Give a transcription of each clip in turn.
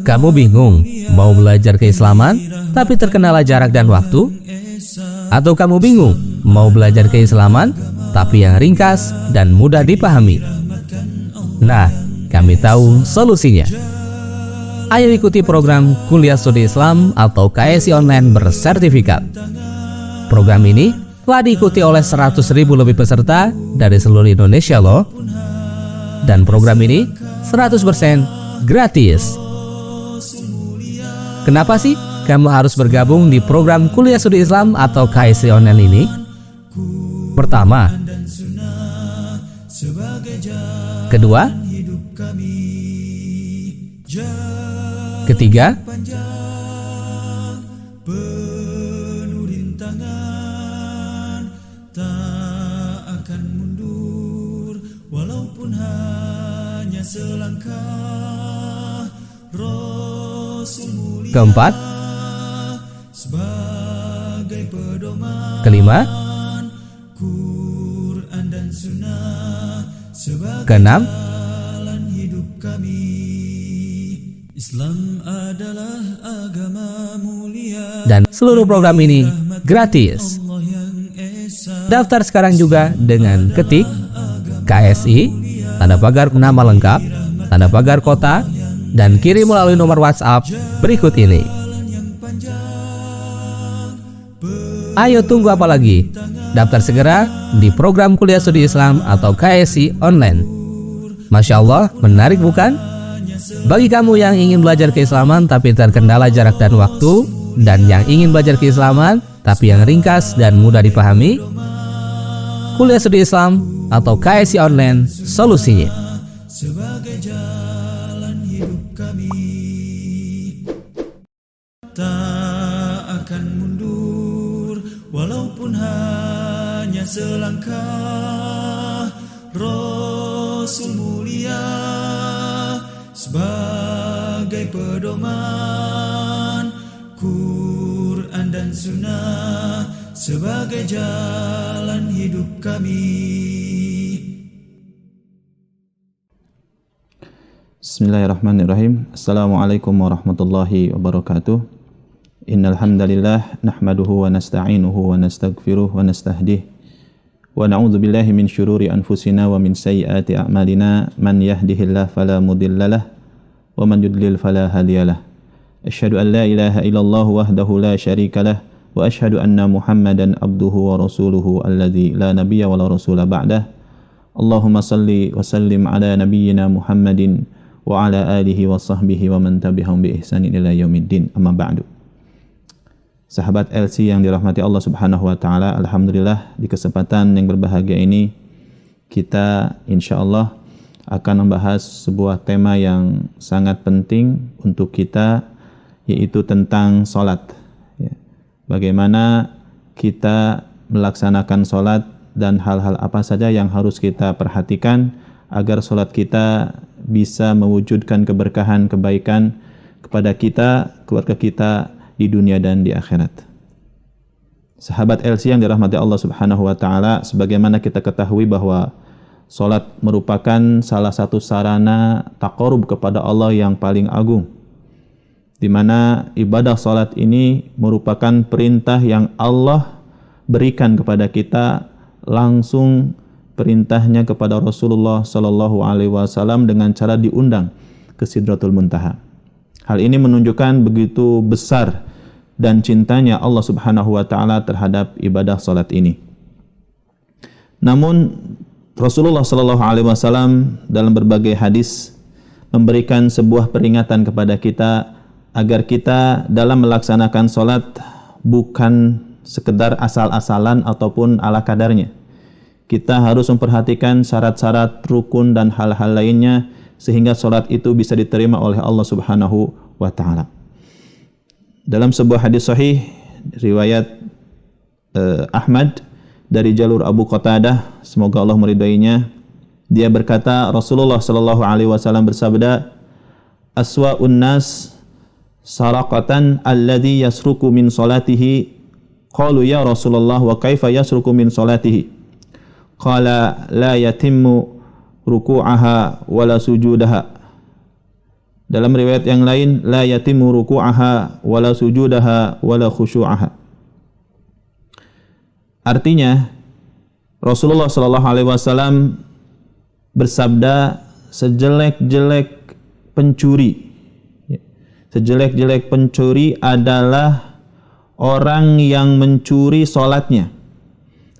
Kamu bingung mau belajar keislaman tapi terkendala jarak dan waktu? Atau kamu bingung mau belajar keislaman tapi yang ringkas dan mudah dipahami? Nah, kami tahu solusinya. Ayo ikuti program Kuliah Studi Islam atau KSI Online bersertifikat. Program ini telah diikuti oleh 100.000 lebih peserta dari seluruh Indonesia loh. Dan program ini 100% gratis. Kenapa sih kamu harus bergabung di program Kuliah Studi Islam atau KSI Online ini? Pertama, kedua, ketiga, keempat, kelima, keenam, dan seluruh program ini gratis. Daftar sekarang juga dengan ketik KSI, tanda pagar nama lengkap, tanda pagar kota, dan kirim melalui nomor WhatsApp berikut ini. Ayo tunggu apa lagi? Daftar segera di program Kuliah Studi Islam atau KSI Online. Masya Allah, menarik bukan? Bagi kamu yang ingin belajar keislaman tapi terkendala jarak dan waktu, dan yang ingin belajar keislaman tapi yang ringkas dan mudah dipahami, Kuliah Studi Islam atau KSI Online solusinya. Sebagai jalan hidup kami, tak akan mundur walaupun hanya selangkah. Rasul mulia sebagai pedoman, Quran dan Sunnah sebagai jalan hidup kami. Bismillahirrahmanirrahim. Assalamualaikum warahmatullahi wabarakatuh. Innal hamdalillah nahmaduhu wa nasta'inuhu wa nastaghfiruh wa nastahdih wa na'udzu billahi min syururi anfusina wa min sayyiati a'malina. Man yahdihillahu fala mudhillalah wa man yudlil fala hadiyalah. Asyhadu an la ilaha illallah wahdahu la syarikalah wa asyhadu anna Muhammadan abduhu wa rasuluhu alladzi la nabiyya wa la rasula ba'dah. Allahumma salli wa sallim ala nabiyyina Muhammadin wa ala alihi wa sahbihi wa man tabi'ahum bi ihsanin ila yaumiddin. Amma ba'du. Sahabat LC yang dirahmati Allah Subhanahu wa taala, alhamdulillah di kesempatan yang berbahagia ini kita insyaallah akan membahas sebuah tema yang sangat penting untuk kita, yaitu tentang salat. Bagaimana kita melaksanakan salat dan hal-hal apa saja yang harus kita perhatikan agar salat kita bisa mewujudkan keberkahan, kebaikan kepada kita, keluarga kita di dunia dan di akhirat. Sahabat LC yang dirahmati Allah Subhanahu wa taala, sebagaimana kita ketahui bahwa salat merupakan salah satu sarana taqarrub kepada Allah yang paling agung, di mana ibadah salat ini merupakan perintah yang Allah berikan kepada kita langsung, perintahnya kepada Rasulullah sallallahu alaihi wasallam dengan cara diundang ke Sidratul Muntaha. Hal ini menunjukkan begitu besar dan cintanya Allah Subhanahu wa taala terhadap ibadah salat ini. Namun Rasulullah sallallahu alaihi wasallam dalam berbagai hadis memberikan sebuah peringatan kepada kita agar kita dalam melaksanakan salat bukan sekedar asal-asalan ataupun ala kadarnya. Kita harus memperhatikan syarat-syarat rukun dan hal-hal lainnya sehingga salat itu bisa diterima oleh Allah Subhanahu wa taala. Dalam sebuah hadis sahih riwayat Ahmad dari jalur Abu Qatadah, semoga Allah meridainya, dia berkata, Rasulullah sallallahu alaihi wasallam bersabda, aswa'un nas saraqatan alladhi yasruku min salatihi. Qalu ya Rasulullah wa kaifa yasruku min salatihi? Qala la yatimmu ruku'aha wala sujudaha Dalam riwayat yang lain, la yatimu ruku'aha wala sujudaha wala khusyu'aha. Artinya, Rasulullah sallallahu alaihi wasallam bersabda, sejelek-jelek pencuri, sejelek-jelek pencuri adalah orang yang mencuri salatnya.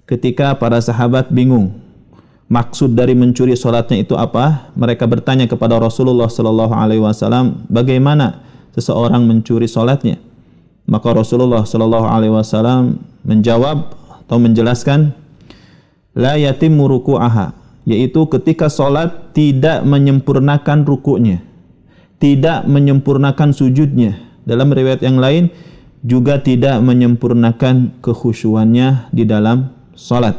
Ketika para sahabat bingung, maksud dari mencuri salatnya itu apa? Mereka bertanya kepada Rasulullah sallallahu alaihi wasallam, bagaimana seseorang mencuri salatnya? Maka Rasulullah sallallahu alaihi wasallam menjawab atau menjelaskan, la yatimmu ruku'aha, yaitu ketika salat tidak menyempurnakan rukuknya, tidak menyempurnakan sujudnya. Dalam riwayat yang lain juga tidak menyempurnakan kekhusyuannya di dalam salat.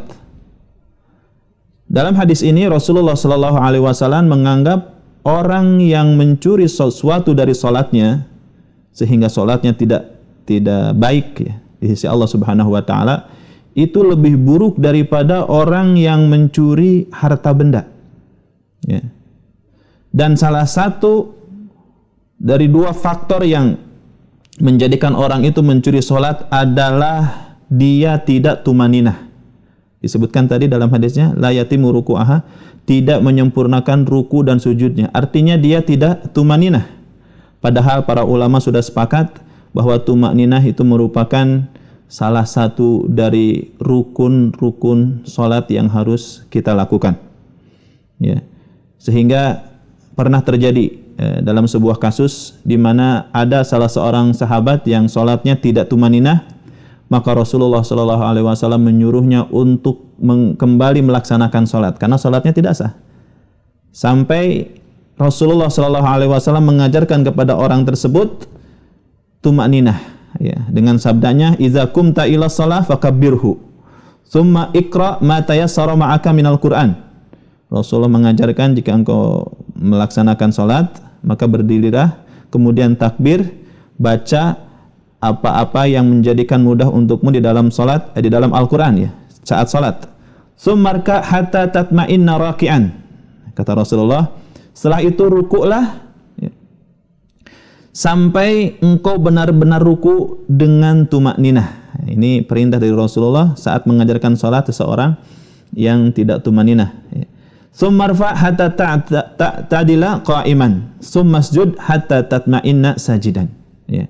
Dalam hadis ini Rasulullah sallallahu alaihi wasallam menganggap orang yang mencuri sesuatu dari salatnya sehingga salatnya tidak baik ya, di sisi Allah Subhanahu wa taala, itu lebih buruk daripada orang yang mencuri harta benda. Ya. Dan salah satu dari dua faktor yang menjadikan orang itu mencuri salat adalah dia tidak tumaninah. Disebutkan tadi dalam hadisnya, la yatimu ruku'aha, tidak menyempurnakan ruku dan sujudnya. Artinya dia tidak tumaninah. Padahal para ulama sudah sepakat bahwa tumaninah itu merupakan salah satu dari rukun-rukun salat yang harus kita lakukan. Ya. Sehingga pernah terjadi dalam sebuah kasus di mana ada salah seorang sahabat yang salatnya tidak tumaninah, maka Rasulullah sallallahu alaihi wasallam menyuruhnya untuk kembali melaksanakan salat karena salatnya tidak sah. Sampai Rasulullah sallallahu alaihi wasallam mengajarkan kepada orang tersebut tumaninah. Ya, dengan sabdanya, "Idza qumta ila shalah fakabbirhu, tsumma iqra ma tayassara ma'aka minal Qur'an." Rasulullah mengajarkan jika engkau melaksanakan salat, maka berdirilah, kemudian takbir, baca apa-apa yang menjadikan mudah untukmu di dalam salat, di dalam Al-Qur'an ya, saat salat. "Tsummarka hatta tatma'inna raki'an." Kata Rasulullah, setelah itu rukuklah sampai engkau benar-benar ruku dengan tumakninah. Ini perintah dari Rasulullah saat mengajarkan salat seseorang yang tidak tumakninah. Tsummarfa hatta ta'tadila qa'iman, tsummasjud hatta tatma'inna sajidan. Ya.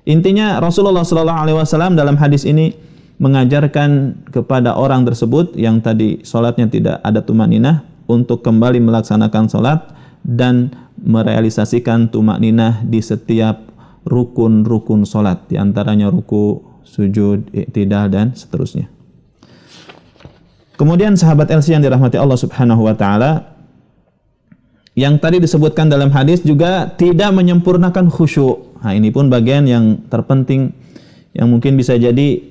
Intinya Rasulullah sallallahu alaihi wasallam dalam hadis ini mengajarkan kepada orang tersebut yang tadi salatnya tidak ada tumakninah untuk kembali melaksanakan salat dan merealisasikan tumakninah di setiap rukun-rukun salat, di antaranya ruku, sujud, i'tidal dan seterusnya. Kemudian sahabat LC yang dirahmati Allah Subhanahu wa taala, yang tadi disebutkan dalam hadis juga tidak menyempurnakan khusyuk. Nah, ini pun bagian yang terpenting yang mungkin bisa jadi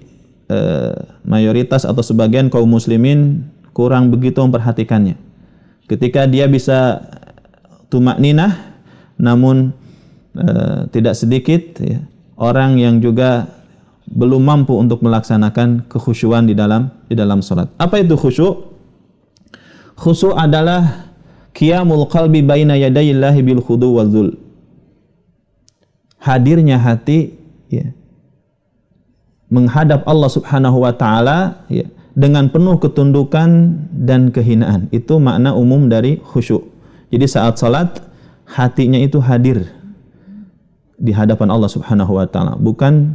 mayoritas atau sebagian kaum muslimin kurang begitu memperhatikannya. Ketika dia bisa tumakninah, namun tidak sedikit ya, orang yang juga belum mampu untuk melaksanakan kekhusyuan di dalam salat. Apa itu khusyuk? Khusyuk adalah qiyamul qalbi baina yadayillahi bil khudu wal dzul. Hadirnya hati ya, menghadap Allah Subhanahu wa taala ya, dengan penuh ketundukan dan kehinaan. Itu makna umum dari khusyuk. Jadi saat salat hatinya itu hadir di hadapan Allah Subhanahu wa taala, bukan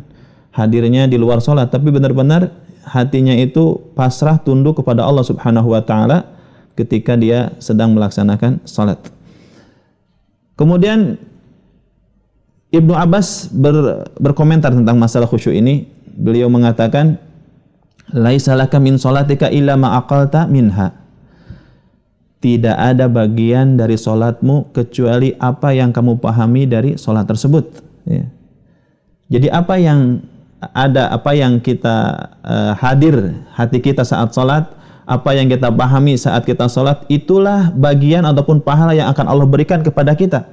hadirnya di luar salat, tapi benar-benar hatinya itu pasrah tunduk kepada Allah Subhanahu wa taala ketika dia sedang melaksanakan salat. Kemudian Ibnu Abbas berkomentar tentang masalah khusyuk ini. Beliau mengatakan, "Laisa laka min salatika illa ma aqalta minha." Tidak ada bagian dari salatmu kecuali apa yang kamu pahami dari salat tersebut. Ya. Jadi apa yang kita hadir hati kita saat salat, apa yang kita pahami saat kita salat, itulah bagian ataupun pahala yang akan Allah berikan kepada kita.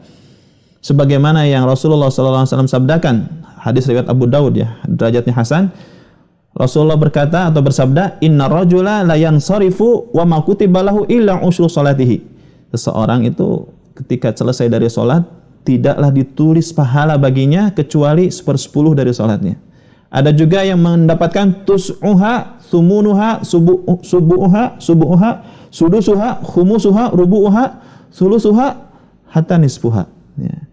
Sebagaimana yang Rasulullah SAW sabdakan, hadis riwayat Abu Daud ya, derajatnya hasan. Rasulullah berkata atau bersabda, "Inna rajula la yansarifu wa ma kutiba lahu illa usyru salatihi." Seseorang itu ketika selesai dari salat tidaklah ditulis pahala baginya kecuali 1/10 dari salatnya. Ada juga yang mendapatkan tus'uha, thumunuha, subu'uha, sudusuha, khumusuha, rubu'uha, sulusuha, hatta nisfuha. Ya.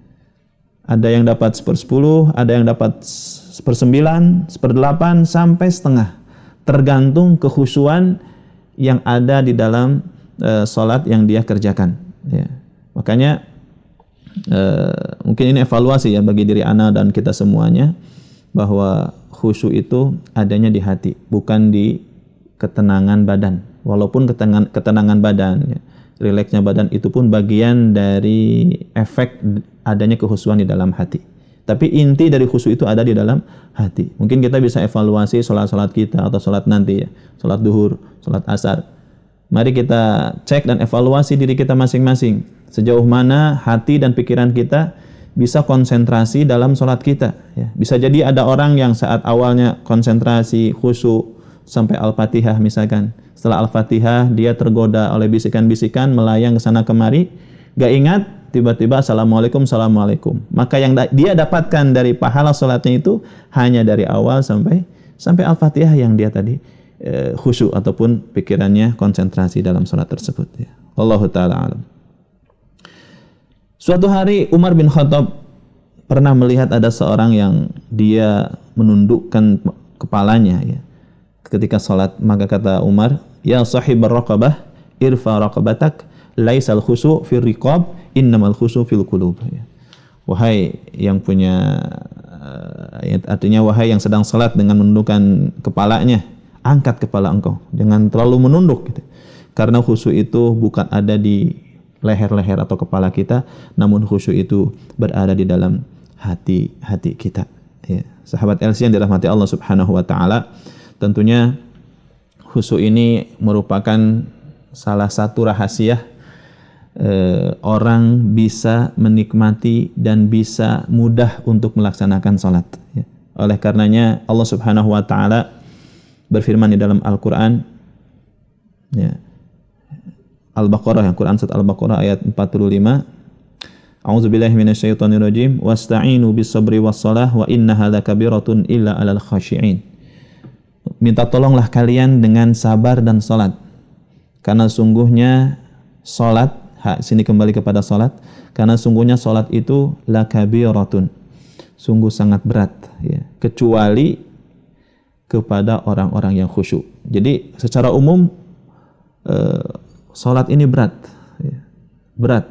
Ada yang dapat 1/10, ada yang dapat 1/9, 1/8, sampai setengah. Tergantung kekhusyuan yang ada di dalam salat yang dia kerjakan. Ya. Makanya mungkin ini evaluasi ya bagi diri ana dan kita semuanya, bahwa khusyuk itu adanya di hati, bukan di ketenangan badan. Walaupun ketenangan badan, ya, rileksnya badan itu pun bagian dari efek adanya kekhusyuan di dalam hati. Tapi inti dari khusyuk itu ada di dalam hati. Mungkin kita bisa evaluasi salat-salat kita atau salat nanti ya, salat duhur, salat asar. Mari kita cek dan evaluasi diri kita masing-masing. Sejauh mana hati dan pikiran kita bisa konsentrasi dalam salat kita. Ya. Bisa jadi ada orang yang saat awalnya konsentrasi, khusyuk sampai Al-Fatihah misalkan. Setelah Al-Fatihah dia tergoda oleh bisikan-bisikan, melayang ke sana kemari, gak ingat, tiba-tiba Assalamualaikum, Assalamualaikum. Maka yang dia dapatkan dari pahala salatnya itu hanya dari awal sampai Al-Fatihah yang dia tadi khusyuk ataupun pikirannya konsentrasi dalam salat tersebut. Ya. Wallahu ta'ala alam. Suatu hari Umar bin Khattab pernah melihat ada seorang yang dia menundukkan kepalanya ya, ketika salat. Maka kata Umar, ya sahibar raqabah irfa raqabatak laisal khusyu' fil riqab innamal khusyu' fil qulub. Ya. Wahai yang punya artinya wahai yang sedang salat dengan menundukkan kepalanya, angkat kepala engkau, jangan terlalu menunduk gitu. Karena khusyuk itu bukan ada di leher-leher atau kepala kita, namun khusyuk itu berada di dalam hati kita. Ya. Sahabat LC yang dirahmati Allah Subhanahu wa taala, tentunya khusyuk ini merupakan salah satu rahasia orang bisa menikmati dan bisa mudah untuk melaksanakan salat. Ya. Oleh karenanya Allah Subhanahu wa taala berfirman di dalam Al-Qur'an, ya, Al-Baqarah, yang Quran surat Al-Baqarah ayat 45. A'udzubillahi minasyaitonirrajim. Wasta'inu bis-sabri was-shalah wa innaha lakabiratun illa 'alal khashi'in. Minta tolonglah kalian dengan sabar dan salat. Karena sungguhnya salat, sini kembali kepada salat, karena sungguhnya salat itu lakabiratun. Sungguh sangat berat ya, kecuali kepada orang-orang yang khusyuk. Jadi secara umum salat ini berat, ya. Berat.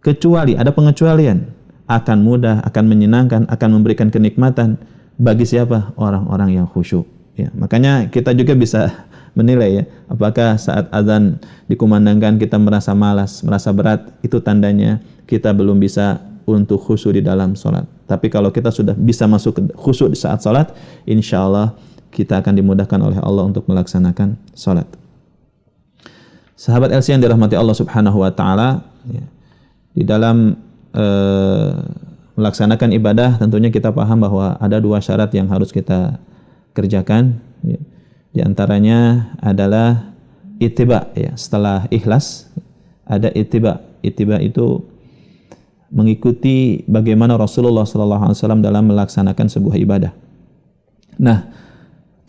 Kecuali ada pengecualian, akan mudah, akan menyenangkan, akan memberikan kenikmatan bagi siapa? Orang-orang yang khusyuk. Ya, makanya kita juga bisa menilai ya, apakah saat azan dikumandangkan kita merasa malas, merasa berat, itu tandanya kita belum bisa untuk khusyuk di dalam salat. Tapi kalau kita sudah bisa masuk ke khusyuk di saat salat, insyaallah kita akan dimudahkan oleh Allah untuk melaksanakan salat. Sahabat LC yang dirahmati Allah Subhanahu wa taala, ya, di dalam melaksanakan ibadah tentunya kita paham bahwa ada dua syarat yang harus kita kerjakan, ya. Di antaranya adalah ittiba, ya. Setelah ikhlas ada ittiba. Ittiba itu mengikuti bagaimana Rasulullah SAW dalam melaksanakan sebuah ibadah. Nah,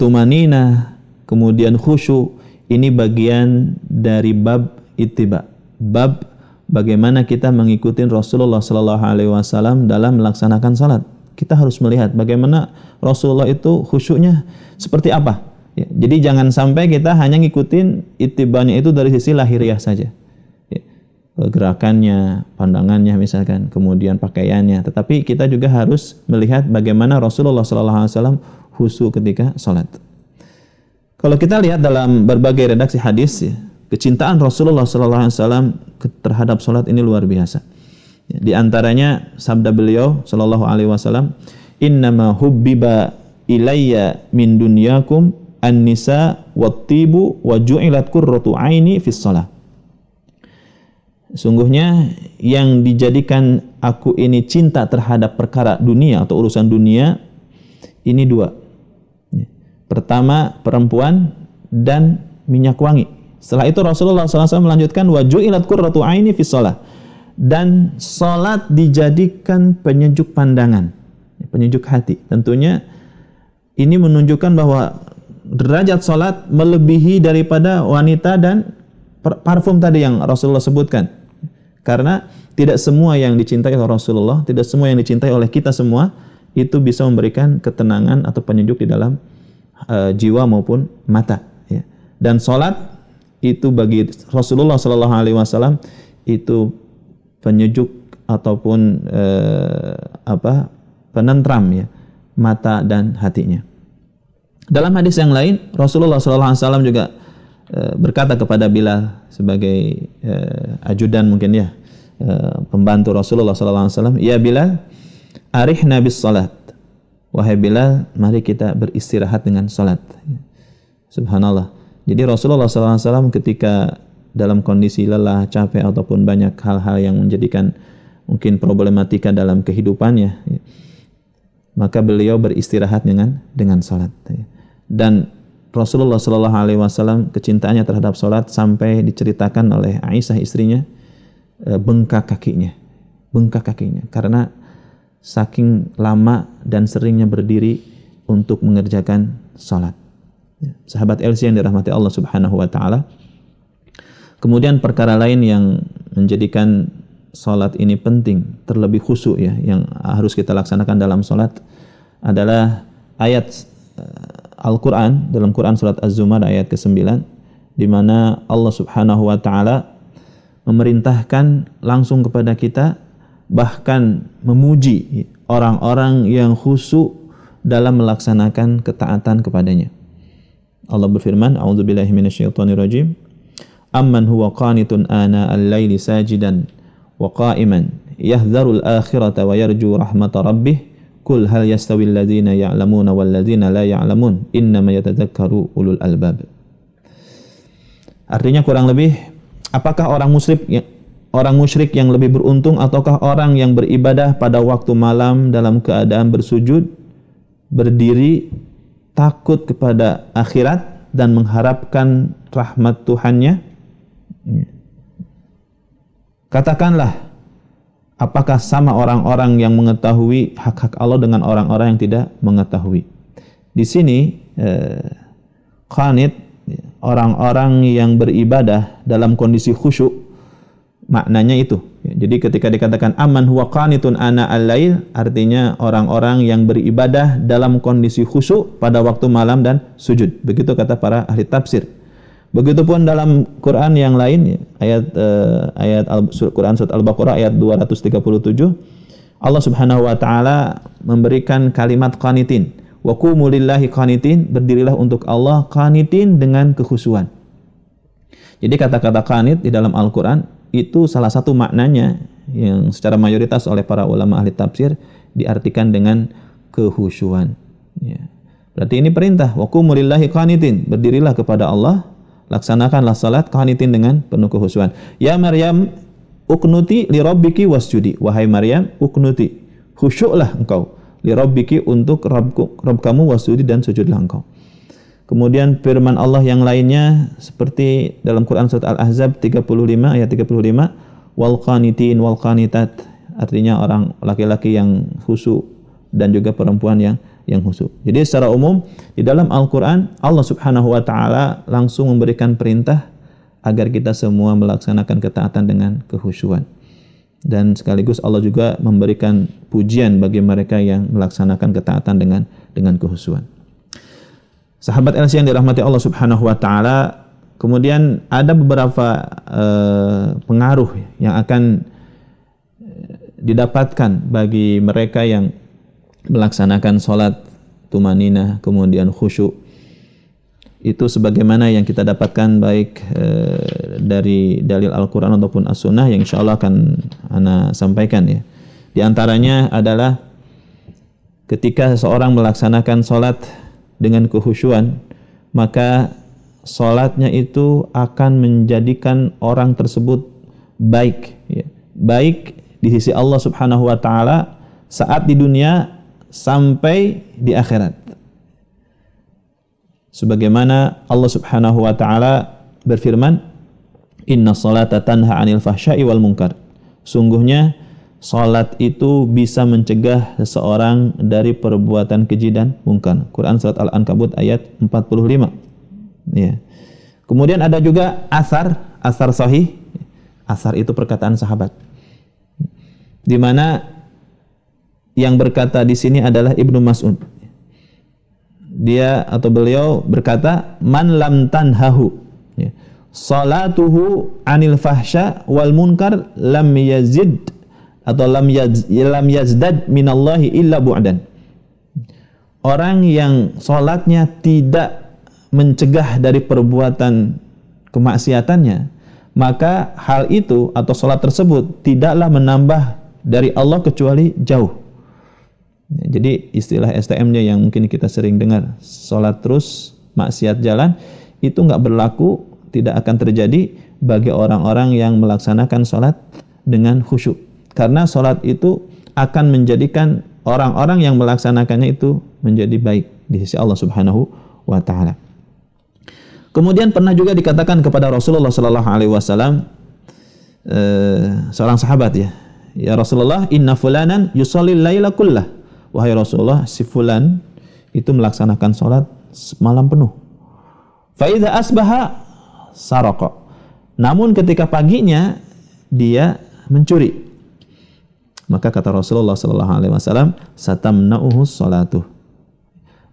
tumanina kemudian khusyuk, ini bagian dari bab ittiba, bab bagaimana kita mengikuti Rasulullah SAW dalam melaksanakan salat. Kita harus melihat bagaimana Rasulullah itu khusyuknya seperti apa. Ya, jadi jangan sampai kita hanya ngikutin ittibanya itu dari sisi lahiriah saja. Ya, gerakannya, pandangannya misalkan, kemudian pakaiannya. Tetapi kita juga harus melihat bagaimana Rasulullah SAW khusyuk ketika salat. Kalau kita lihat dalam berbagai redaksi hadis, ya, kecintaan Rasulullah SAW terhadap salat ini luar biasa. Ya, di antaranya sabda beliau SAW, innama hubbiba ilayya min dunyakum an-nisa wat-tibu wa ju'ilat qurratu aini fis shalah. Sungguhnya yang dijadikan aku ini cinta terhadap perkara dunia atau urusan dunia ini dua. Pertama perempuan dan minyak wangi. Setelah itu Rasulullah SAW melanjutkan wa ju'ilat qurratu aini fis shalah, dan salat dijadikan penyejuk pandangan, penyejuk hati. Tentunya ini menunjukkan bahwa derajat salat melebihi daripada wanita dan parfum tadi yang Rasulullah sebutkan. Karena tidak semua yang dicintai oleh Rasulullah, tidak semua yang dicintai oleh kita semua itu bisa memberikan ketenangan atau penyejuk di dalam jiwa maupun mata. Ya. Dan salat itu bagi Rasulullah SAW itu penyejuk ataupun penentram ya mata dan hatinya. Dalam hadis yang lain Rasulullah SAW juga berkata kepada Bilal sebagai ajudan mungkin ya, pembantu Rasulullah SAW, ya Bilal, arihna bis salat. Wahai Bilal, mari kita beristirahat dengan salat. Subhanallah. Jadi Rasulullah SAW ketika dalam kondisi lelah, capek ataupun banyak hal-hal yang menjadikan mungkin problematika dalam kehidupannya, maka beliau beristirahat dengan salat. Dan Rasulullah SAW kecintaannya terhadap salat sampai diceritakan oleh Aisyah istrinya, bengkak kakinya karena saking lama dan seringnya berdiri untuk mengerjakan salat. Sahabat Elsi yang dirahmati Allah Subhanahu wa taala. Kemudian perkara lain yang menjadikan salat ini penting, terlebih khusyuk ya, yang harus kita laksanakan dalam salat adalah ayat Al-Qur'an dalam Quran surat Az-Zumar ayat ke-9 di mana Allah Subhanahu wa taala memerintahkan langsung kepada kita, bahkan memuji orang-orang yang khusyuk dalam melaksanakan ketaatan kepadanya. Allah berfirman, a'udzubillahi minasyaitonirrajim, amman huwa qanitun ana al-laili sajidan wa qa'iman yahdharul akhirata wa yarju rahmata rabbih qul hal yastawil ladzina ya'lamuna wal ladzina la ya'lamun innama yatadzakkaru ulul albab. Artinya kurang lebih, apakah orang musyrik yang lebih beruntung ataukah orang yang beribadah pada waktu malam dalam keadaan bersujud, berdiri, takut kepada akhirat dan mengharapkan rahmat Tuhannya? Katakanlah, apakah sama orang-orang yang mengetahui hak-hak Allah dengan orang-orang yang tidak mengetahui? Di sini qanit, orang-orang yang beribadah dalam kondisi khusyuk, maknanya itu. Jadi ketika dikatakan aman huwa qanitun ana al-lail, artinya orang-orang yang beribadah dalam kondisi khusyuk pada waktu malam dan sujud. Begitu kata para ahli tafsir. Begitupun dalam Quran yang lain, ayat Quran surat Al-Baqarah ayat 237, Allah Subhanahu wa taala memberikan kalimat qanitin. Wa qumu lillahi qanitin, berdirilah untuk Allah qanitin dengan kekhusyuan. Jadi kata-kata qanit di dalam Al-Qur'an itu salah satu maknanya yang secara mayoritas oleh para ulama ahli tafsir diartikan dengan kekhusyuan. Ya. Berarti ini perintah, wa qumu lillahi qanitin, berdirilah kepada Allah, laksanakanlah salat qanitin dengan penuh kekhusyuan. Ya Maryam, uknuti li rabbiki wasjudi. Wahai Maryam, uknuti, khusyuklah engkau li rabbiki untuk Rabb kamu, wasjudi dan sujudlah engkau. Kemudian firman Allah yang lainnya seperti dalam Quran surat Al-Ahzab 35 ayat 35, wal qanitin wal qanitat, artinya orang laki-laki yang khusyuk dan juga perempuan yang khusyuk. Jadi secara umum di dalam Al-Qur'an Allah Subhanahu wa taala langsung memberikan perintah agar kita semua melaksanakan ketaatan dengan kekhusyuan. Dan sekaligus Allah juga memberikan pujian bagi mereka yang melaksanakan ketaatan dengan kekhusyuan. Sahabat LC yang dirahmati Allah Subhanahu wa taala, kemudian ada beberapa pengaruh yang akan didapatkan bagi mereka yang melaksanakan salat tumaninah kemudian khusyuk. Itu sebagaimana yang kita dapatkan baik dari dalil Al-Qur'an ataupun As-Sunnah yang insyaallah akan ana sampaikan ya. Di antaranya adalah ketika seseorang melaksanakan salat dengan kekhusyuan, maka salatnya itu akan menjadikan orang tersebut baik ya. Baik di sisi Allah Subhanahu wa taala saat di dunia sampai di akhirat. Sebagaimana Allah Subhanahu wa taala berfirman, "Inna salata tanha 'anil fahsya'i wal munkar." Sungguhnya salat itu bisa mencegah seseorang dari perbuatan keji dan mungkar. Quran surat Al-Ankabut ayat 45. Ya. Kemudian ada juga asar sahih. Asar itu perkataan sahabat. Di mana yang berkata di sini adalah Ibnu Mas'ud. Dia atau beliau berkata, "Man lam tanhahu ya, salatuhu anil fahsya wal munkar lam yazid atau lam yazdad minallahi illa bu'dan." Orang yang salatnya tidak mencegah dari perbuatan kemaksiatannya, maka hal itu atau salat tersebut tidaklah menambah dari Allah kecuali jauh. Jadi istilah STM-nya yang mungkin kita sering dengar, salat terus maksiat jalan, itu enggak berlaku, tidak akan terjadi bagi orang-orang yang melaksanakan salat dengan khusyuk. Karena salat itu akan menjadikan orang-orang yang melaksanakannya itu menjadi baik di sisi Allah Subhanahu wa taala. Kemudian pernah juga dikatakan kepada Rasulullah sallallahu alaihi wasallam, seorang sahabat ya Rasulullah, inna fulanan yusallil laila kullah. Wahai Rasulullah, si fulan itu melaksanakan salat malam penuh. Fa idza asbaha saraqa. Namun ketika paginya dia mencuri. Maka kata Rasulullah sallallahu alaihi wasallam, satamna'uhu salatuh.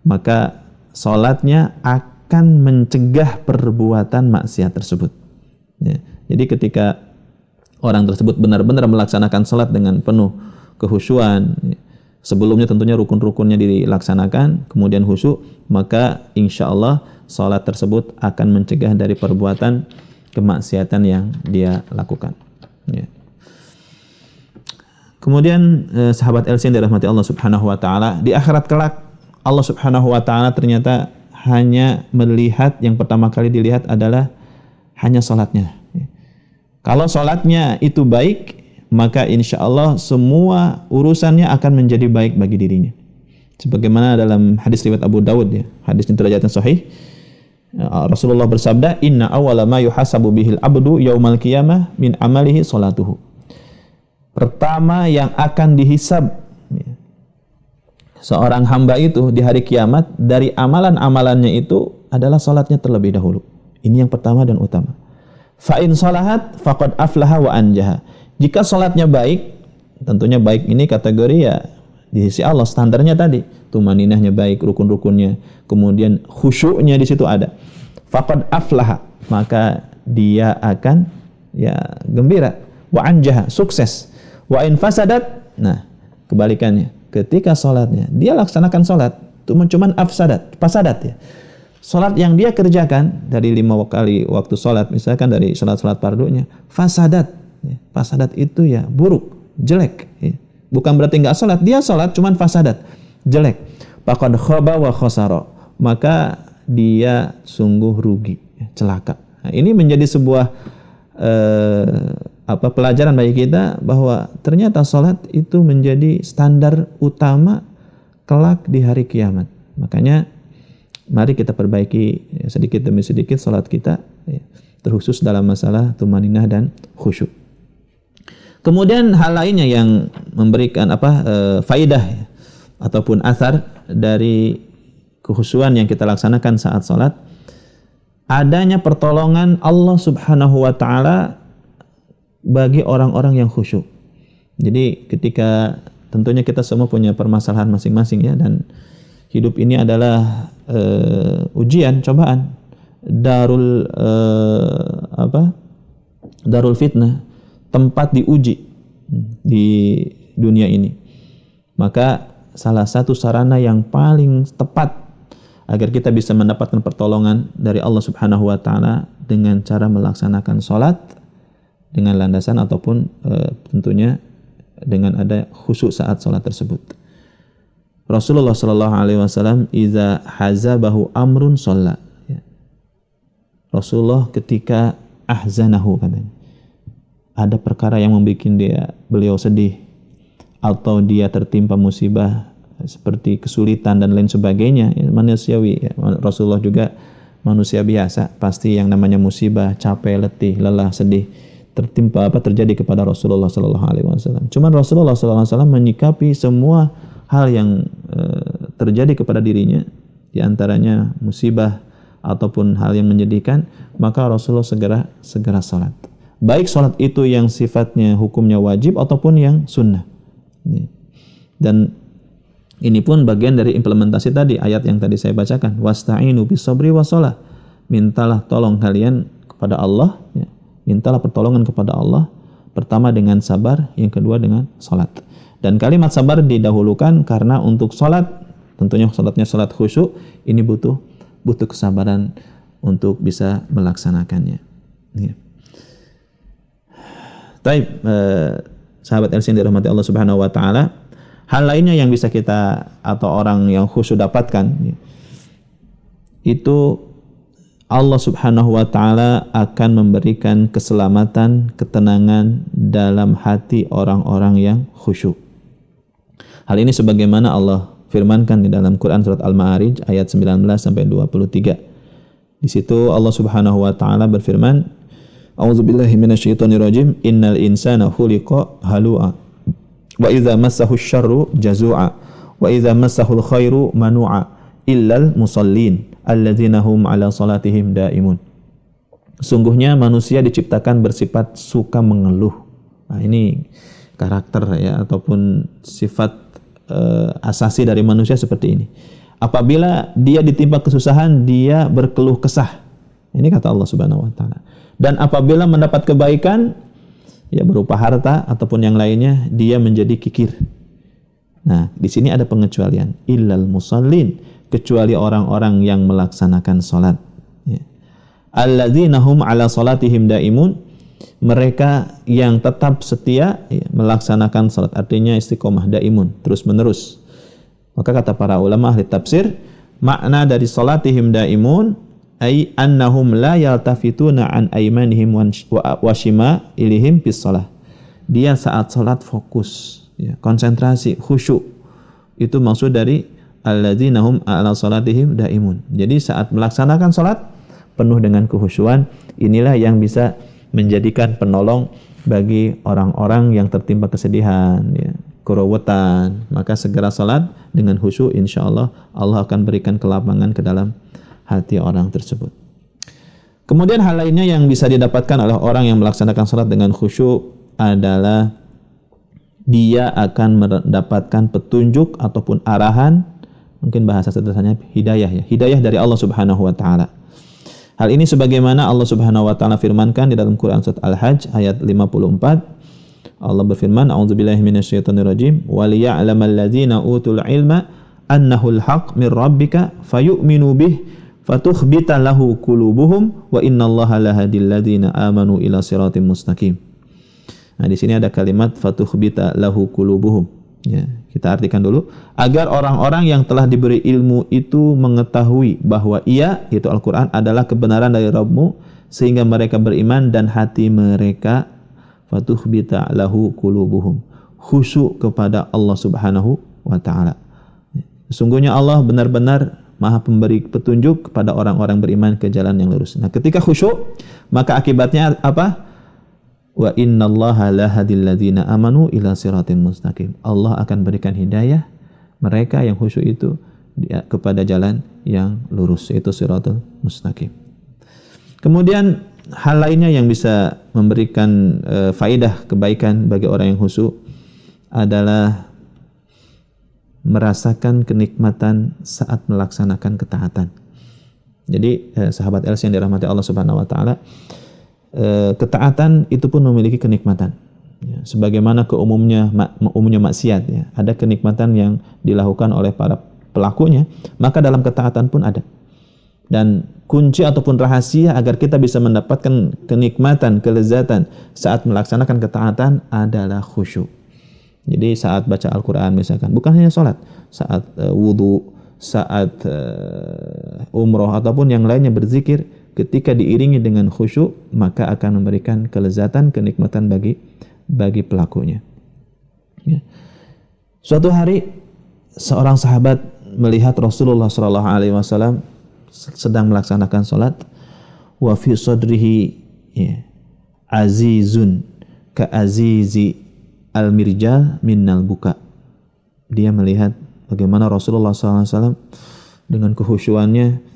Maka salatnya akan mencegah perbuatan maksiat tersebut. Ya. Jadi ketika orang tersebut benar-benar melaksanakan salat dengan penuh kehusyuan, sebelumnya tentunya rukun-rukunnya dilaksanakan, kemudian khusyuk, maka insya Allah salat tersebut akan mencegah dari perbuatan kemaksiatan yang dia lakukan. Ya. Kemudian sahabat Elsin dirahmati Allah Subhanahu wa taala, di akhirat kelak Allah Subhanahu wa taala ternyata hanya melihat, yang pertama kali dilihat adalah hanya salatnya. Kalau salatnya itu baik, maka insya Allah semua urusannya akan menjadi baik bagi dirinya. Sebagaimana dalam hadis riwayat Abu Dawud, hadis derajatnya sahih, Rasulullah bersabda, inna awwala ma yuhasabu bihil abdu yaumal qiyamah min amalihi salatuhu. Pertama yang akan dihisab seorang hamba itu di hari kiamat dari amalan-amalannya itu adalah salatnya terlebih dahulu. Ini yang pertama dan utama. Fa in salahat faqad aflaha wa anjaha. Jika salatnya baik, tentunya baik ini kategori ya di sisi Allah, standarnya tadi, tumaninahnya baik, rukun-rukunnya, kemudian khusyuknya di situ ada. Faqad aflaha, maka dia akan ya gembira, wa anjaha, sukses. Wa in fasadat, nah kebalikannya, ketika salatnya dia laksanakan salat, cuman fasadat ya. Salat yang dia kerjakan dari 5 kali waktu salat, misalkan dari salat-salat fardunya, fasadat. Fasadat itu ya buruk, jelek. Bukan berarti enggak salat, dia salat cuman fasadat, jelek. Faqad khaba wa khasara, maka dia sungguh rugi, celaka. Nah, ini menjadi sebuah pelajaran bagi kita bahwa ternyata salat itu menjadi standar utama kelak di hari kiamat. Makanya mari kita perbaiki sedikit demi sedikit salat kita, terkhusus dalam masalah tumaninah dan khusyuk. Kemudian hal lainnya yang memberikan faidah ataupun athar dari kekhusyuan yang kita laksanakan saat salat, adanya pertolongan Allah Subhanahu wa taala bagi orang-orang yang khusyuk. Jadi ketika tentunya kita semua punya permasalahan masing-masing ya, dan hidup ini adalah ujian, cobaan, darul fitnah, tempat diuji di dunia ini. Maka salah satu sarana yang paling tepat agar kita bisa mendapatkan pertolongan dari Allah Subhanahu wa taala dengan cara melaksanakan salat dengan landasan ataupun tentunya dengan ada khusyuk saat salat tersebut. Rasulullah sallallahu alaihi wasallam iza hazabahu amrun shalla. Rasulullah ketika ahzanahu, katanya, ada perkara yang membuat beliau sedih atau dia tertimpa musibah seperti kesulitan dan lain sebagainya, manusiawi ya. Rasulullah juga manusia biasa, pasti yang namanya musibah, capek, letih, lelah, sedih. terjadi kepada Rasulullah sallallahu alaihi wasallam. Cuman Rasulullah sallallahu alaihi wasallam menyikapi semua hal yang terjadi kepada dirinya, di antaranya musibah ataupun hal yang menyedihkan, maka Rasulullah segera salat. Baik salat itu yang sifatnya hukumnya wajib ataupun yang sunnah. Dan ini pun bagian dari implementasi tadi ayat yang tadi saya bacakan, wasta'inu bis-sabri was-shalah. Mintalah tolong kalian kepada Allah, ya. Mintalah pertolongan kepada Allah, pertama dengan sabar, yang kedua dengan salat. Dan kalimat sabar didahulukan karena untuk salat, tentunya salatnya salat khusyuk, ini butuh kesabaran untuk bisa melaksanakannya. Ya. Taib, sahabat LC yang dirahmati Allah Subhanahu wa taala, hal lainnya yang bisa kita atau orang yang khusyuk dapatkan, ya, itu Allah Subhanahu wa taala akan memberikan keselamatan, ketenangan dalam hati orang-orang yang khusyuk. Hal ini sebagaimana Allah firmankan di dalam Quran surat Al-Ma'arij ayat 19 sampai 23. Di situ Allah Subhanahu wa taala berfirman, A'udzubillahi minasyaitonirrajim, innal insana khuliqa halu'a wa idza massahu syarru jazu'a wa idza massahul khairu manu'a illal musallin alladzina hum ala salatihim daimun. Sungguhnya manusia diciptakan bersifat suka mengeluh. Nah, ini karakter ya ataupun sifat asasi dari manusia seperti ini. Apabila dia ditimpa kesusahan, dia berkeluh kesah. Ini kata Allah Subhanahu wa taala. Dan apabila mendapat kebaikan ya berupa harta ataupun yang lainnya, dia menjadi kikir. Nah, di sini ada pengecualian, illal musallin, kecuali orang-orang yang melaksanakan salat. Ya. Alladzina hum ala salatihim daimun, mereka yang tetap setia ya, melaksanakan salat, artinya istiqomah, daimun, terus menerus. Maka kata para ulama ahli tafsir, makna dari salatihim daimun ay annahum la yaltafituna an aymanihim wa shimailihim bis shalah. Dia saat salat fokus, ya, konsentrasi, khusyuk. Itu maksud dari alladzina hum ala salatihim daimun. Jadi saat melaksanakan salat penuh dengan kekhusyuan, inilah yang bisa menjadikan penolong bagi orang-orang yang tertimpa kesedihan, ya, kerewetan. Maka segera salat dengan khusyuk, insyaallah Allah akan berikan kelapangan ke dalam hati orang tersebut. Kemudian hal lainnya yang bisa didapatkan oleh orang yang melaksanakan salat dengan khusyuk adalah dia akan mendapatkan petunjuk ataupun arahan, mungkin bahasa sederhananya hidayah, ya, hidayah dari Allah Subhanahu wa taala. Hal ini sebagaimana Allah Subhanahu wa taala firmankan di dalam Quran surat Al-Hajj ayat 54. Allah berfirman, A'udzubillahi minasyaitonirrajim, waliya'lamal ladzina utul ilma annahul haqq mir rabbika fayu'minu bih fatukhbita lahu qulubuhum wa innallaha lahadil ladzina amanu ila siratim mustaqim. Nah, di sini ada kalimat fatukhbita lahu qulubuhum. Ya, kita artikan dulu, agar orang-orang yang telah diberi ilmu itu mengetahui bahwa ia, yaitu Al-Quran, adalah kebenaran dari Rabbmu, sehingga mereka beriman dan hati mereka fatukhbita lahu qulubuhum, khusyuk kepada Allah Subhanahu wa taala. Sesungguhnya Allah benar-benar Maha pemberi petunjuk kepada orang-orang beriman ke jalan yang lurus. Nah, ketika khusyuk, maka akibatnya apa? Wa innallaha lahadil ladzina amanu ila siratin mustaqim. Allah akan berikan hidayah mereka yang khusyuk itu kepada jalan yang lurus, yaitu siratul mustaqim. Kemudian hal lainnya yang bisa memberikan faidah kebaikan bagi orang yang khusyuk adalah merasakan kenikmatan saat melaksanakan ketaatan. Jadi sahabat Els yang dirahmati Allah Subhanahu wa taala, ketaatan itu pun memiliki kenikmatan. Ya, sebagaimana umumnya maksiat, ya, ada kenikmatan yang dilakukan oleh para pelakunya, maka dalam ketaatan pun ada. Dan kunci ataupun rahasia agar kita bisa mendapatkan kenikmatan, kelezatan saat melaksanakan ketaatan adalah khusyuk. Jadi saat baca Al-Quran misalkan, bukan hanya sholat, saat wudu, saat umroh ataupun yang lainnya berzikir, ketika diiringi dengan khusyuk, maka akan memberikan kelezatan, kenikmatan bagi pelakunya. Ya. Suatu hari seorang sahabat melihat Rasulullah SAW sedang melaksanakan sholat, wa fi sadrihi, ya, azizun ka azizi al-mirjal minnal buka. Dia melihat bagaimana Rasulullah SAW dengan kehusyuannya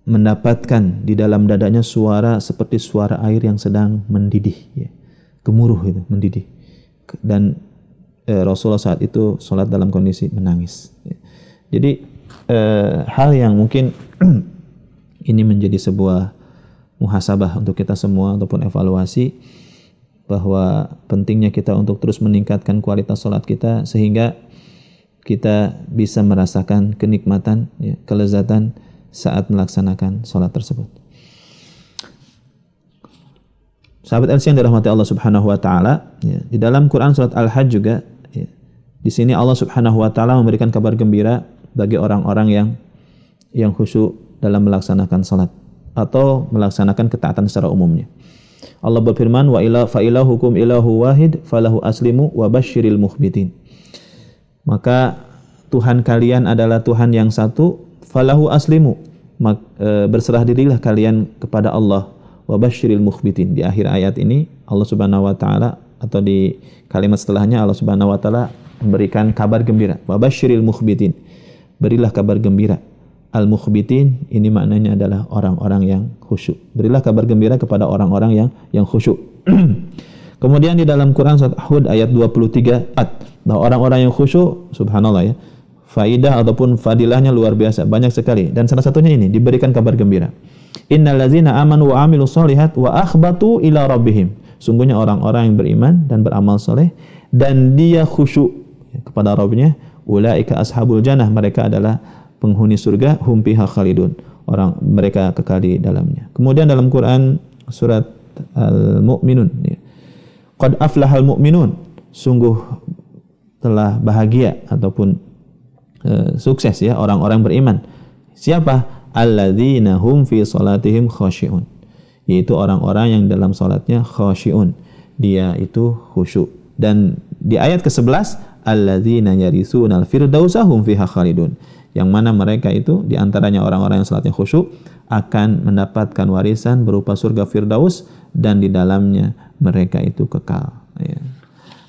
mendapatkan di dalam dadanya suara seperti suara air yang sedang mendidih, ya. Gemuruh itu, mendidih. Dan Rasulullah saat itu sholat dalam kondisi menangis, ya. Jadi hal yang mungkin ini menjadi sebuah muhasabah untuk kita semua ataupun evaluasi bahwa pentingnya kita untuk terus meningkatkan kualitas sholat kita sehingga kita bisa merasakan kenikmatan, ya, kelezatan saat melaksanakan sholat tersebut. Sahabat LC yang dirahmati Allah Subhanahu wa taala, ya, di dalam Quran surat Al-Hajj juga, ya, di sini Allah Subhanahu wa taala memberikan kabar gembira bagi orang-orang yang khusyuk dalam melaksanakan sholat atau melaksanakan ketaatan secara umumnya. Allah berfirman, wa ila fa ilahukum ilahu wahid falahu aslimu wa basyiril mukhbitin. Maka Tuhan kalian adalah Tuhan yang satu, falahu aslimu, berserah dirilah kalian kepada Allah, wa basyiril mukhbitin. Di akhir ayat ini Allah Subhanahu wa taala atau di kalimat setelahnya Allah Subhanahu wa taala memberikan kabar gembira, wa basyiril mukhbitin. Berilah kabar gembira. Al-mukhbitin ini maknanya adalah orang-orang yang khusyuk. Berilah kabar gembira kepada orang-orang yang khusyuk. Kemudian di dalam Quran surat Hud ayat 23 bahwa orang-orang yang khusyuk, subhanallah, ya, faidah ataupun fadilahnya luar biasa, banyak sekali. Dan salah satunya ini diberikan kabar gembira. Innallazina amanu wa amilus solihat wa akhbatu ila rabbihim. Sungguhnya orang-orang yang beriman dan beramal soleh dan dia khusyuk kepada Rabbnya, ulaika ashabul jannah, mereka adalah penghuni surga, hum fiha khalidun, orang mereka kekal di dalamnya. Kemudian dalam Quran surat Al-Mu'minun, ya, qad aflahal mu'minun, sungguh telah bahagia ataupun sukses, ya, orang-orang beriman. Siapa? Alladzina hum fi salatihim khashi'un, yaitu orang-orang yang dalam salatnya khashi'un, dia itu khusyuk. Dan di ayat ke-11, alladzina yarisunal firdausa hum fiha khalidun, yang mana mereka itu diantaranya orang-orang yang salatnya khusyuk akan mendapatkan warisan berupa surga Firdaus dan di dalamnya mereka itu kekal, ya.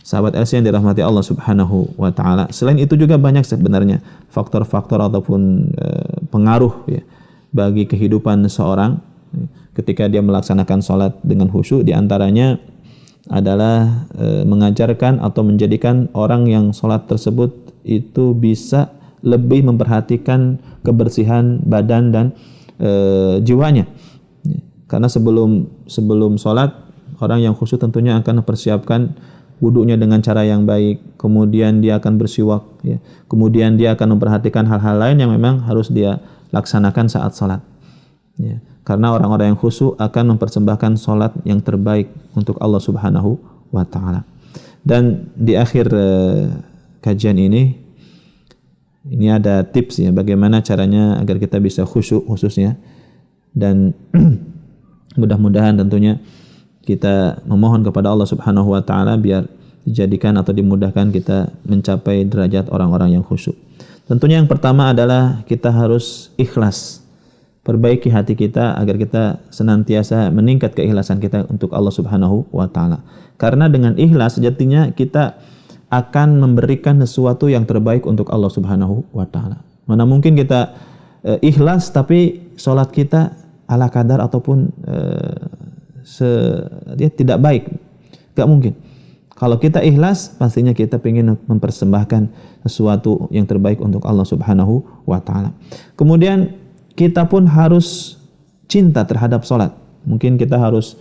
Sahabat LC yang dirahmati Allah Subhanahu wa taala. Selain itu juga banyak sebenarnya faktor-faktor ataupun pengaruh, ya, bagi kehidupan seorang ketika dia melaksanakan salat dengan khusyuk. Di antaranya adalah mengajarkan atau menjadikan orang yang salat tersebut itu bisa lebih memperhatikan kebersihan badan dan jiwanya. Karena sebelum sholat, orang yang khusyuk tentunya akan mempersiapkan wudunya dengan cara yang baik, kemudian dia akan bersiwak, ya. Kemudian dia akan memperhatikan hal-hal lain yang memang harus dia laksanakan saat sholat, ya. Karena orang-orang yang khusyuk akan mempersembahkan sholat yang terbaik untuk Allah Subhanahu wa ta'ala. Dan di akhir kajian ini ada tips, ya, bagaimana caranya agar kita bisa khusyuk khususnya. Dan mudah-mudahan tentunya kita memohon kepada Allah Subhanahu wa taala biar dijadikan atau dimudahkan kita mencapai derajat orang-orang yang khusyuk. Tentunya yang pertama adalah kita harus ikhlas. Perbaiki hati kita agar kita senantiasa meningkat keikhlasan kita untuk Allah Subhanahu wa taala. Karena dengan ikhlas sejatinya kita akan memberikan sesuatu yang terbaik untuk Allah Subhanahu wa taala. Mana mungkin kita ikhlas tapi salat kita ala kadar ataupun dia tidak baik. Gak mungkin. Kalau kita ikhlas, pastinya kita ingin mempersembahkan sesuatu yang terbaik untuk Allah Subhanahu wa taala. Kemudian kita pun harus cinta terhadap salat. Mungkin kita harus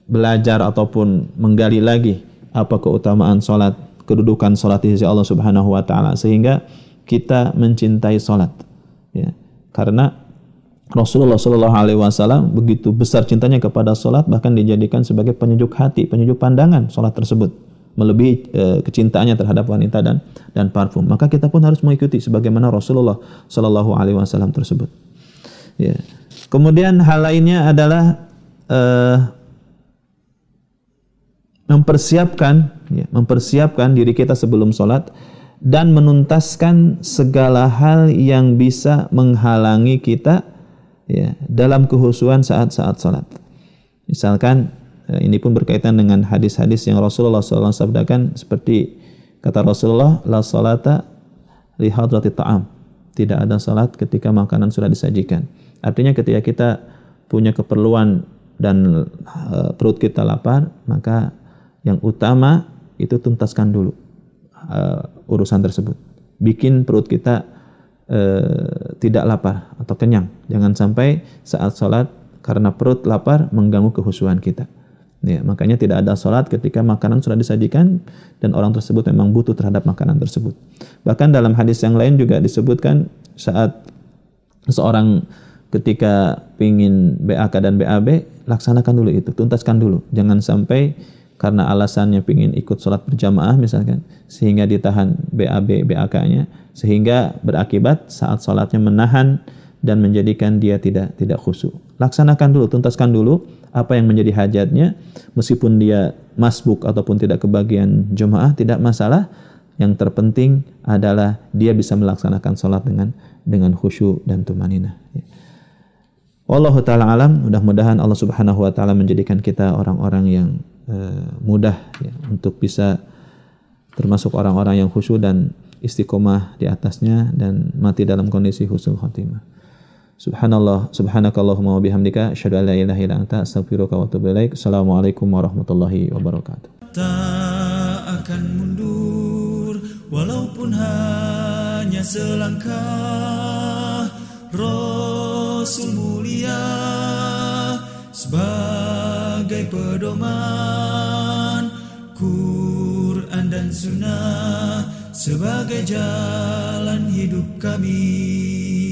belajar ataupun menggali lagi apa keutamaan salat, kedudukan salat di sisi Allah Subhanahu wa taala sehingga kita mencintai salat, ya. Karena Rasulullah Shallallahu alaihi wasallam begitu besar cintanya kepada salat, bahkan dijadikan sebagai penyejuk hati, penyejuk pandangan salat tersebut, melebihi kecintaannya terhadap wanita dan parfum. Maka kita pun harus mengikuti sebagaimana Rasulullah Shallallahu alaihi wasallam tersebut, ya. Kemudian hal lainnya adalah mempersiapkan diri kita sebelum sholat dan menuntaskan segala hal yang bisa menghalangi kita, ya, dalam kehusuan saat sholat. Misalkan ini pun berkaitan dengan hadis-hadis yang Rasulullah SAW sabdakan, seperti kata Rasulullah, la salata li hadrati ta'am. Tidak ada salat ketika makanan sudah disajikan. Artinya ketika kita punya keperluan dan perut kita lapar, maka yang utama itu tuntaskan dulu urusan tersebut. Bikin perut kita tidak lapar atau kenyang. Jangan sampai saat salat karena perut lapar mengganggu kekhusyuan kita. Ya, makanya tidak ada salat ketika makanan sudah disajikan dan orang tersebut memang butuh terhadap makanan tersebut. Bahkan dalam hadis yang lain juga disebutkan saat seorang ketika pingin BAK dan BAB, laksanakan dulu itu, tuntaskan dulu. Jangan sampai karena alasannya pingin ikut sholat berjamaah misalkan, sehingga ditahan BAB, BAK-nya, sehingga berakibat saat sholatnya menahan dan menjadikan dia tidak khusyuk. Laksanakan dulu, tuntaskan dulu apa yang menjadi hajatnya, meskipun dia masbuk ataupun tidak kebagian jemaah, tidak masalah. Yang terpenting adalah dia bisa melaksanakan sholat dengan khusyuk dan tumaninah. Wallahu ta'ala alam. Mudah-mudahan Allah subhanahu wa ta'ala menjadikan kita orang-orang yang mudah ya, untuk bisa termasuk orang-orang yang khusyuk dan istiqomah di atasnya dan mati dalam kondisi husnul khotimah. Subhanallah, subhanakallahumma wa bihamdika, asyhadu an la ilaha illa anta, astaghfiruka wa atubu ilaik. Assalamualaikum warahmatullahi wabarakatuh. Tak akan mundur walaupun hanya selangkah. Rasul mulia sebagai pedoman, Quran dan Sunnah sebagai jalan hidup kami.